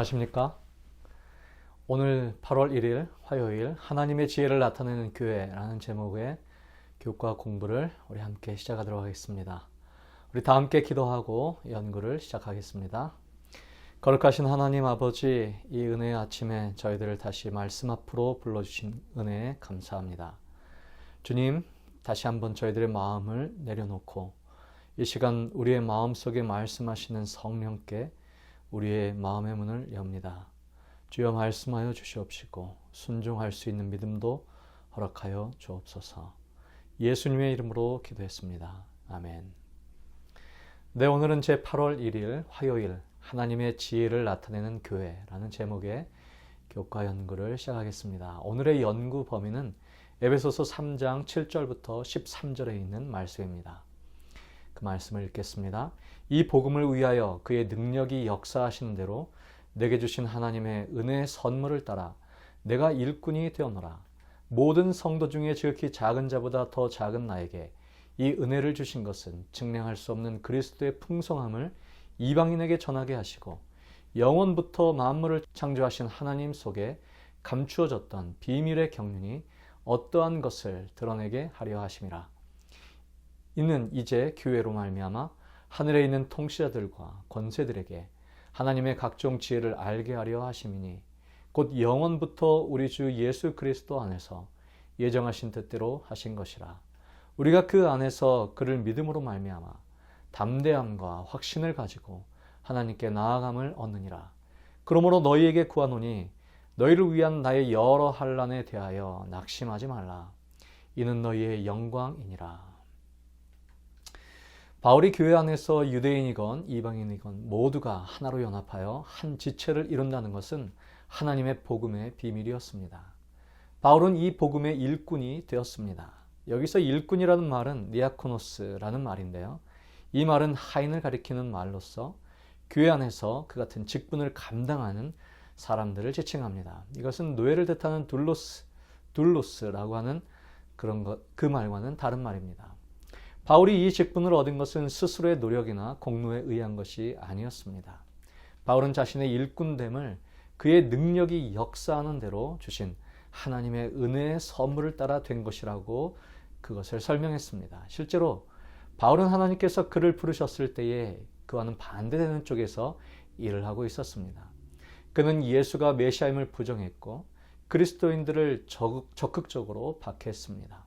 안녕하십니까? 오늘 8월 1일 화요일 하나님의 지혜를 나타내는 교회라는 제목의 교과 공부를 우리 함께 시작하도록 하겠습니다. 우리 다 함께 기도하고 연구를 시작하겠습니다. 거룩하신 하나님 아버지, 이 은혜의 아침에 저희들을 다시 말씀 앞으로 불러주신 은혜에 감사합니다. 주님, 다시 한번 저희들의 마음을 내려놓고 이 시간 우리의 마음속에 말씀하시는 성령께 우리의 마음의 문을 엽니다. 주여 말씀하여 주시옵시고 순종할 수 있는 믿음도 허락하여 주옵소서. 예수님의 이름으로 기도했습니다. 아멘. 네, 오늘은 제 8월 1일 화요일 하나님의 지혜를 나타내는 교회라는 제목의 교과 연구를 시작하겠습니다. 오늘의 연구 범위는 에베소서 3장 7절부터 13절에 있는 말씀입니다. 그 말씀을 읽겠습니다. 이 복음을 위하여 그의 능력이 역사하시는 대로 내게 주신 하나님의 은혜의 선물을 따라 내가 일꾼이 되었노라. 모든 성도 중에 지극히 작은 자보다 더 작은 나에게 이 은혜를 주신 것은 증량할 수 없는 그리스도의 풍성함을 이방인에게 전하게 하시고 영원부터 만물을 창조하신 하나님 속에 감추어졌던 비밀의 경륜이 어떠한 것을 드러내게 하려 하심이라. 이는 이제 교회로 말미암아 하늘에 있는 통치자들과 권세들에게 하나님의 각종 지혜를 알게 하려 하심이니 곧 영원부터 우리 주 예수 그리스도 안에서 예정하신 뜻대로 하신 것이라. 우리가 그 안에서 그를 믿음으로 말미암아 담대함과 확신을 가지고 하나님께 나아감을 얻느니라. 그러므로 너희에게 구하노니 너희를 위한 나의 여러 환난에 대하여 낙심하지 말라. 이는 너희의 영광이니라. 바울이 교회 안에서 유대인이건 이방인이건 모두가 하나로 연합하여 한 지체를 이룬다는 것은 하나님의 복음의 비밀이었습니다. 바울은 이 복음의 일꾼이 되었습니다. 여기서 일꾼이라는 말은 디아코노스라는 말인데요. 이 말은 하인을 가리키는 말로서 교회 안에서 그 같은 직분을 감당하는 사람들을 지칭합니다. 이것은 노예를 뜻하는 둘로스라고 하는 그 말과는 다른 말입니다. 바울이 이 직분을 얻은 것은 스스로의 노력이나 공로에 의한 것이 아니었습니다. 바울은 자신의 일꾼됨을 그의 능력이 역사하는 대로 주신 하나님의 은혜의 선물을 따라 된 것이라고 그것을 설명했습니다. 실제로 바울은 하나님께서 그를 부르셨을 때에 그와는 반대되는 쪽에서 일을 하고 있었습니다. 그는 예수가 메시아임을 부정했고 그리스도인들을 적극적으로 박해했습니다.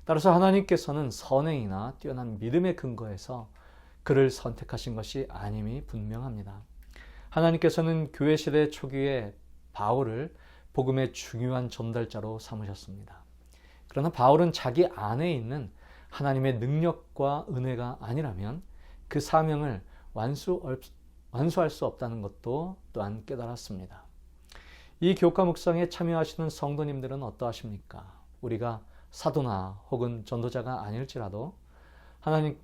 따라서 하나님께서는 선행이나 뛰어난 믿음의 근거에서 그를 선택하신 것이 아님이 분명합니다. 하나님께서는 교회 시대 초기에 바울을 복음의 중요한 전달자로 삼으셨습니다. 그러나 바울은 자기 안에 있는 하나님의 능력과 은혜가 아니라면 그 사명을 완수할 수 없다는 것도 또한 깨달았습니다. 이 교과 묵상에 참여하시는 성도님들은 어떠하십니까? 우리가 사도나 혹은 전도자가 아닐지라도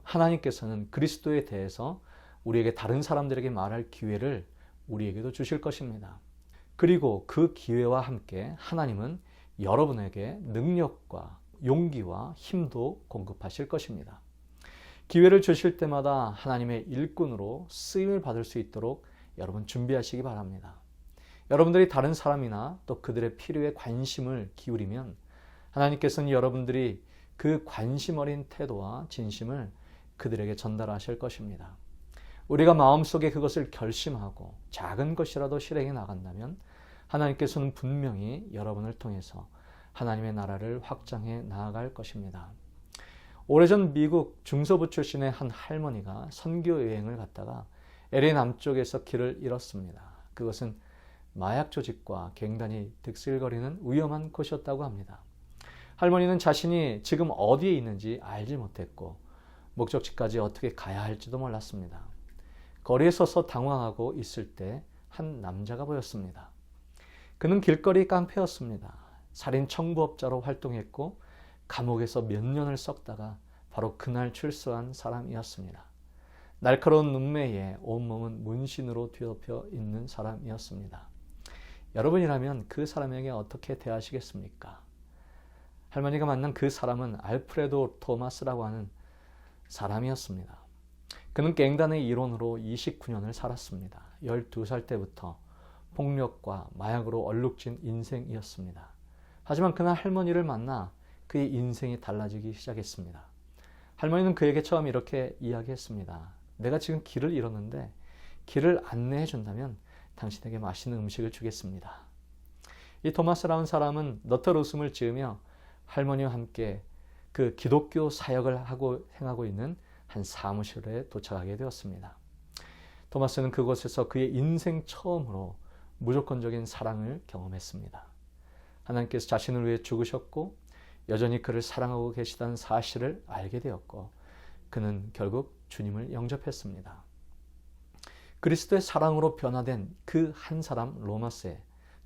하나님께서는 그리스도에 대해서 우리에게 다른 사람들에게 말할 기회를 우리에게도 주실 것입니다. 그리고 그 기회와 함께 하나님은 여러분에게 능력과 용기와 힘도 공급하실 것입니다. 기회를 주실 때마다 하나님의 일꾼으로 쓰임을 받을 수 있도록 여러분 준비하시기 바랍니다. 여러분들이 다른 사람이나 또 그들의 필요에 관심을 기울이면 하나님께서는 여러분들이 그 관심 어린 태도와 진심을 그들에게 전달하실 것입니다. 우리가 마음속에 그것을 결심하고 작은 것이라도 실행해 나간다면 하나님께서는 분명히 여러분을 통해서 하나님의 나라를 확장해 나아갈 것입니다. 오래전 미국 중서부 출신의 한 할머니가 선교 여행을 갔다가 LA 남쪽에서 길을 잃었습니다. 그것은 마약 조직과 갱단이 득실거리는 위험한 곳이었다고 합니다. 할머니는 자신이 지금 어디에 있는지 알지 못했고 목적지까지 어떻게 가야 할지도 몰랐습니다. 거리에 서서 당황하고 있을 때 한 남자가 보였습니다. 그는 길거리 깡패였습니다. 살인 청부업자로 활동했고 감옥에서 몇 년을 썩다가 바로 그날 출소한 사람이었습니다. 날카로운 눈매에 온몸은 문신으로 뒤덮여 있는 사람이었습니다. 여러분이라면 그 사람에게 어떻게 대하시겠습니까? 할머니가 만난 그 사람은 알프레도 토마스라고 하는 사람이었습니다. 그는 갱단의 일원으로 29년을 살았습니다. 12살 때부터 폭력과 마약으로 얼룩진 인생이었습니다. 하지만 그날 할머니를 만나 그의 인생이 달라지기 시작했습니다. 할머니는 그에게 처음 이렇게 이야기했습니다. 내가 지금 길을 잃었는데 길을 안내해 준다면 당신에게 맛있는 음식을 주겠습니다. 이 토마스라는 사람은 너털 웃음을 지으며 할머니와 함께 그 기독교 사역을 행하고 있는 한 사무실에 도착하게 되었습니다. 토마스는 그곳에서 그의 인생 처음으로 무조건적인 사랑을 경험했습니다. 하나님께서 자신을 위해 죽으셨고 여전히 그를 사랑하고 계시다는 사실을 알게 되었고 그는 결국 주님을 영접했습니다. 그리스도의 사랑으로 변화된 그 한 사람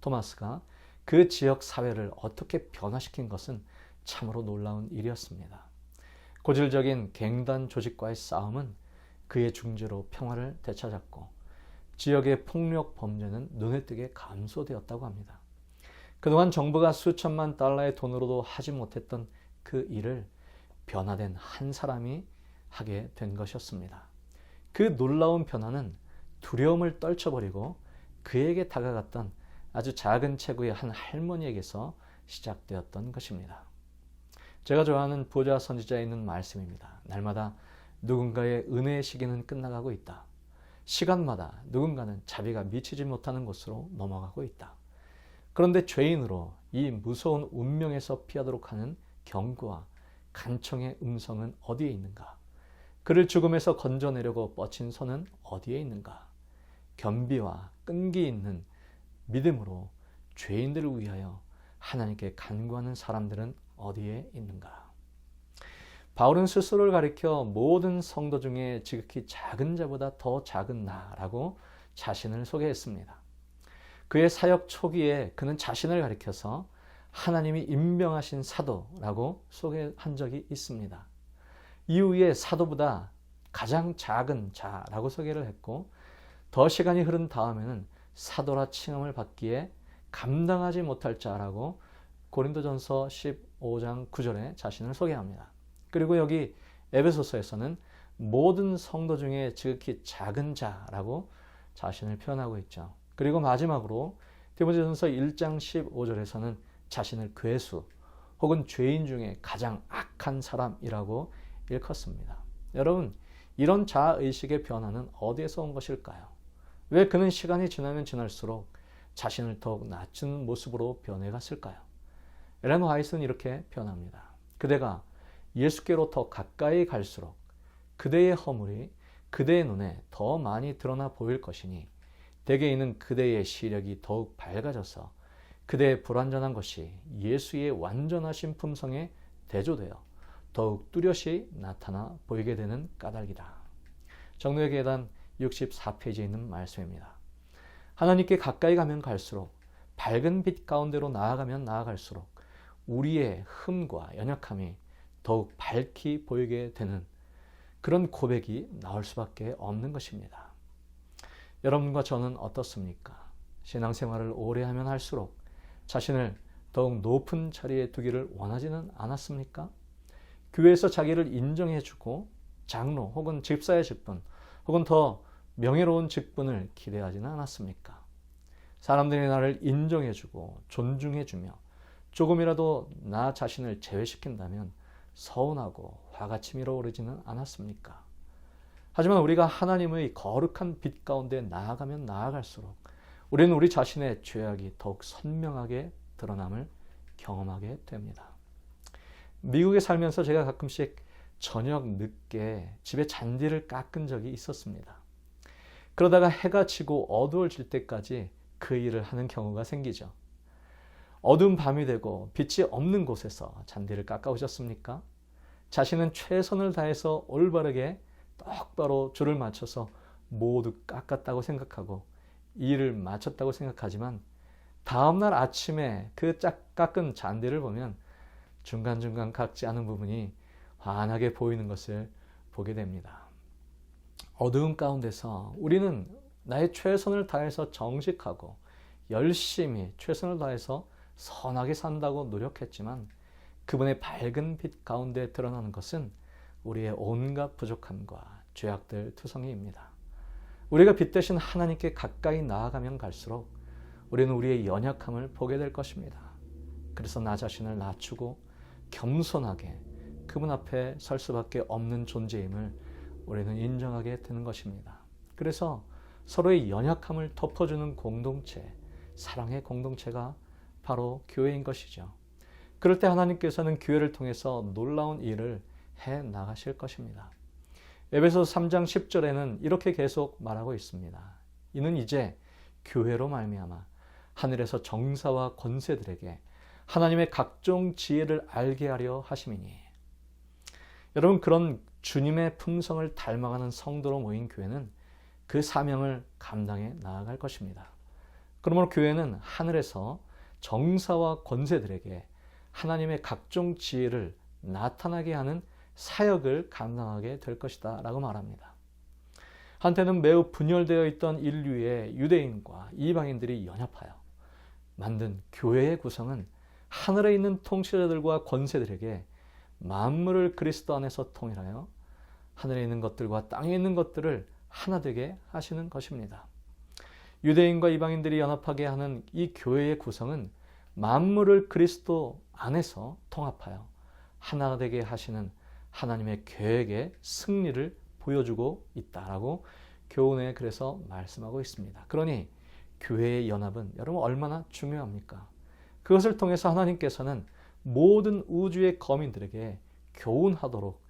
토마스가 그 지역 사회를 어떻게 변화시킨 것은 참으로 놀라운 일이었습니다. 고질적인 갱단 조직과의 싸움은 그의 중재로 평화를 되찾았고 지역의 폭력 범죄는 눈에 띄게 감소되었다고 합니다. 그동안 정부가 수천만 달러의 돈으로도 하지 못했던 그 일을 변화된 한 사람이 하게 된 것이었습니다. 그 놀라운 변화는 두려움을 떨쳐버리고 그에게 다가갔던 아주 작은 체구의 한 할머니에게서 시작되었던 것입니다. 제가 좋아하는 부자 선지자에 있는 말씀입니다. 날마다 누군가의 은혜의 시기는 끝나가고 있다. 시간마다 누군가는 자비가 미치지 못하는 곳으로 넘어가고 있다. 그런데 죄인으로 이 무서운 운명에서 피하도록 하는 경고와 간청의 음성은 어디에 있는가? 그를 죽음에서 건져내려고 뻗친 손은 어디에 있는가? 겸비와 끈기 있는 믿음으로 죄인들을 위하여 하나님께 간구하는 사람들은 어디에 있는가? 바울은 스스로를 가리켜 모든 성도 중에 지극히 작은 자보다 더 작은 나라고 자신을 소개했습니다. 그의 사역 초기에 그는 자신을 가리켜서 하나님이 임명하신 사도라고 소개한 적이 있습니다. 이후에 사도보다 가장 작은 자라고 소개를 했고 더 시간이 흐른 다음에는 사도라 칭함을 받기에 감당하지 못할 자라고 고린도전서 15장 9절에 자신을 소개합니다. 그리고 여기 에베소서에서는 모든 성도 중에 지극히 작은 자라고 자신을 표현하고 있죠. 그리고 마지막으로 디모데전서 1장 15절에서는 자신을 괴수 혹은 죄인 중에 가장 악한 사람이라고 일컫습니다. 여러분, 이런 자아의식의 변화는 어디에서 온 것일까요? 왜 그는 시간이 지나면 지날수록 자신을 더욱 낮춘 모습으로 변해갔을까요? 엘렌 화이트는 이렇게 표현합니다. 그대가 예수께로 더 가까이 갈수록 그대의 허물이 그대의 눈에 더 많이 드러나 보일 것이니 대개 이는 그대의 시력이 더욱 밝아져서 그대의 불완전한 것이 예수의 완전하신 품성에 대조되어 더욱 뚜렷이 나타나 보이게 되는 까닭이다. 정로의 계단 64페이지에 있는 말씀입니다. 하나님께 가까이 가면 갈수록 밝은 빛 가운데로 나아가면 나아갈수록 우리의 흠과 연약함이 더욱 밝히 보이게 되는 그런 고백이 나올 수밖에 없는 것입니다. 여러분과 저는 어떻습니까? 신앙생활을 오래 하면 할수록 자신을 더욱 높은 자리에 두기를 원하지는 않았습니까? 교회에서 자기를 인정해주고 장로 혹은 집사의 직분 혹은 더 명예로운 직분을 기대하지는 않았습니까? 사람들이 나를 인정해주고 존중해주며 조금이라도 나 자신을 제외시킨다면 서운하고 화가 치밀어 오르지는 않았습니까? 하지만 우리가 하나님의 거룩한 빛 가운데 나아가면 나아갈수록 우리는 우리 자신의 죄악이 더욱 선명하게 드러남을 경험하게 됩니다. 미국에 살면서 제가 가끔씩 저녁 늦게 집에 잔디를 깎은 적이 있었습니다. 그러다가 해가 지고 어두워질 때까지 그 일을 하는 경우가 생기죠. 어두운 밤이 되고 빛이 없는 곳에서 잔디를 깎아오셨습니까? 자신은 최선을 다해서 올바르게 똑바로 줄을 맞춰서 모두 깎았다고 생각하고 일을 마쳤다고 생각하지만 다음날 아침에 그 깎은 잔디를 보면 중간중간 깎지 않은 부분이 환하게 보이는 것을 보게 됩니다. 어두운 가운데서 우리는 나의 최선을 다해서 정직하고 열심히 최선을 다해서 선하게 산다고 노력했지만 그분의 밝은 빛 가운데 드러나는 것은 우리의 온갖 부족함과 죄악들 투성이입니다. 우리가 빛 대신 하나님께 가까이 나아가면 갈수록 우리는 우리의 연약함을 보게 될 것입니다. 그래서 나 자신을 낮추고 겸손하게 그분 앞에 설 수밖에 없는 존재임을 우리는 인정하게 되는 것입니다. 그래서 서로의 연약함을 덮어주는 공동체, 사랑의 공동체가 바로 교회인 것이죠. 그럴 때 하나님께서는 교회를 통해서 놀라운 일을 해 나가실 것입니다. 에베소서 3장 10절에는 이렇게 계속 말하고 있습니다. 이는 이제 교회로 말미암아 하늘에서 정사와 권세들에게 하나님의 각종 지혜를 알게 하려 하심이니. 여러분, 그런 주님의 품성을 닮아가는 성도로 모인 교회는 그 사명을 감당해 나아갈 것입니다. 그러므로 교회는 하늘에서 정사와 권세들에게 하나님의 각종 지혜를 나타나게 하는 사역을 감당하게 될 것이다 라고 말합니다. 한때는 매우 분열되어 있던 인류의 유대인과 이방인들이 연합하여 만든 교회의 구성은 하늘에 있는 통치자들과 권세들에게 만물을 그리스도 안에서 통일하여 하늘에 있는 것들과 땅에 있는 것들을 하나 되게 하시는 것입니다. 유대인과 이방인들이 연합하게 하는 이 교회의 구성은 만물을 그리스도 안에서 통합하여 하나 되게 하시는 하나님의 계획의 승리를 보여주고 있다라고 교훈에 그래서 말씀하고 있습니다. 그러니 교회의 연합은 여러분 얼마나 중요합니까? 그것을 통해서 하나님께서는 모든 우주의 거민들에게 교훈하도록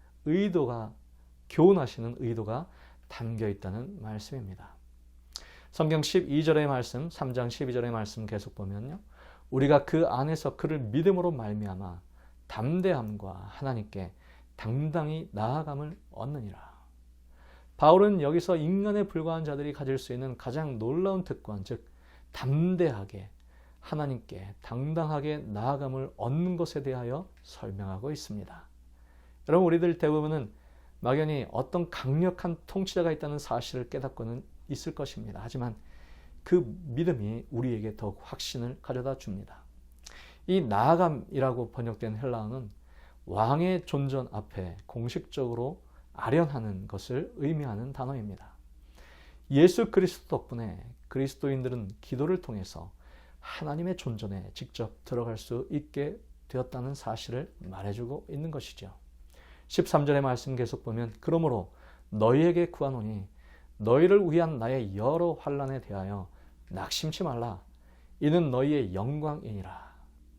교훈하시는 의도가 담겨 있다는 말씀입니다. 성경 12절의 말씀, 3장 12절의 말씀 계속 보면요. 우리가 그 안에서 그를 믿음으로 말미암아 담대함과 하나님께 당당히 나아감을 얻느니라. 바울은 여기서 인간에 불과한 자들이 가질 수 있는 가장 놀라운 특권, 즉 담대하게 하나님께 당당하게 나아감을 얻는 것에 대하여 설명하고 있습니다. 여러분, 우리들 대부분은 막연히 어떤 강력한 통치자가 있다는 사실을 깨닫고는 있을 것입니다. 하지만 그 믿음이 우리에게 더욱 확신을 가져다 줍니다. 이 나아감이라고 번역된 헬라어는 왕의 존전 앞에 공식적으로 아련하는 것을 의미하는 단어입니다. 예수 그리스도 덕분에 그리스도인들은 기도를 통해서 하나님의 존전에 직접 들어갈 수 있게 되었다는 사실을 말해주고 있는 것이죠. 13절의 말씀 계속 보면 그러므로 너희에게 구하노니 너희를 위한 나의 여러 환난에 대하여 낙심치 말라. 이는 너희의 영광이니라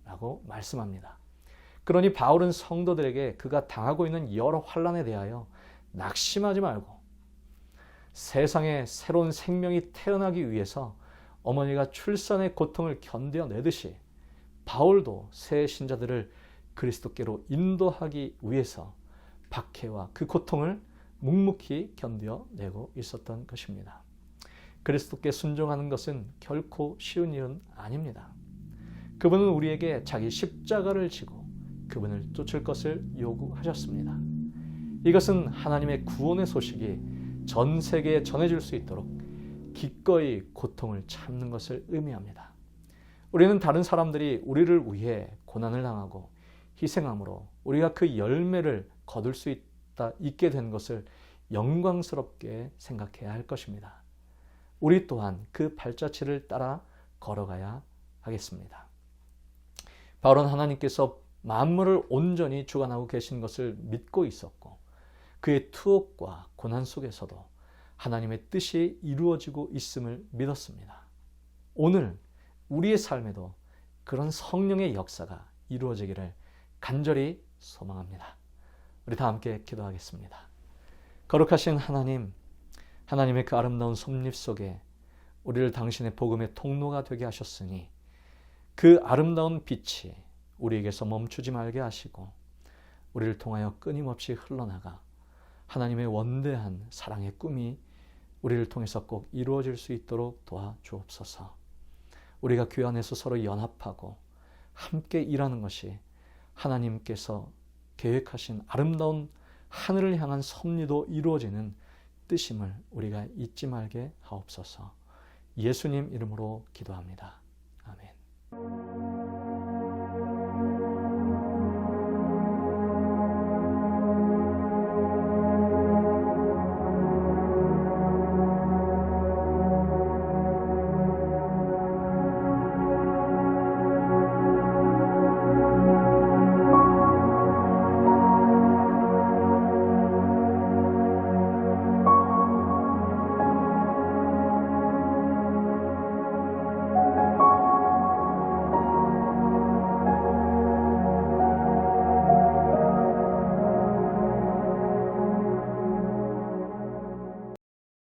라고 말씀합니다. 그러니 바울은 성도들에게 그가 당하고 있는 여러 환난에 대하여 낙심하지 말고 세상에 새로운 생명이 태어나기 위해서 어머니가 출산의 고통을 견뎌내듯이 바울도 새 신자들을 그리스도께로 인도하기 위해서 박해와 그 고통을 묵묵히 견뎌내고 있었던 것입니다. 그리스도께 순종하는 것은 결코 쉬운 일은 아닙니다. 그분은 우리에게 자기 십자가를 지고 그분을 쫓을 것을 요구하셨습니다. 이것은 하나님의 구원의 소식이 전 세계에 전해질 수 있도록 기꺼이 고통을 참는 것을 의미합니다. 우리는 다른 사람들이 우리를 위해 고난을 당하고 희생함으로 우리가 그 열매를 거둘 수 있게 된 것을 영광스럽게 생각해야 할 것입니다. 우리 또한 그 발자취를 따라 걸어가야 하겠습니다. 바울은 하나님께서 만물을 온전히 주관하고 계신 것을 믿고 있었고 그의 투옥과 고난 속에서도 하나님의 뜻이 이루어지고 있음을 믿었습니다. 오늘 우리의 삶에도 그런 성령의 역사가 이루어지기를 간절히 소망합니다. 우리 다 함께 기도하겠습니다. 거룩하신 하나님, 하나님의 그 아름다운 섭립 속에 우리를 당신의 복음의 통로가 되게 하셨으니 그 아름다운 빛이 우리에게서 멈추지 말게 하시고 우리를 통하여 끊임없이 흘러나가 하나님의 원대한 사랑의 꿈이 우리를 통해서 꼭 이루어질 수 있도록 도와주옵소서. 우리가 교회 안에서 서로 연합하고 함께 일하는 것이 하나님께서 계획하신 아름다운 하늘을 향한 섭리도 이루어지는 뜻임을 우리가 잊지 말게 하옵소서. 예수님 이름으로 기도합니다.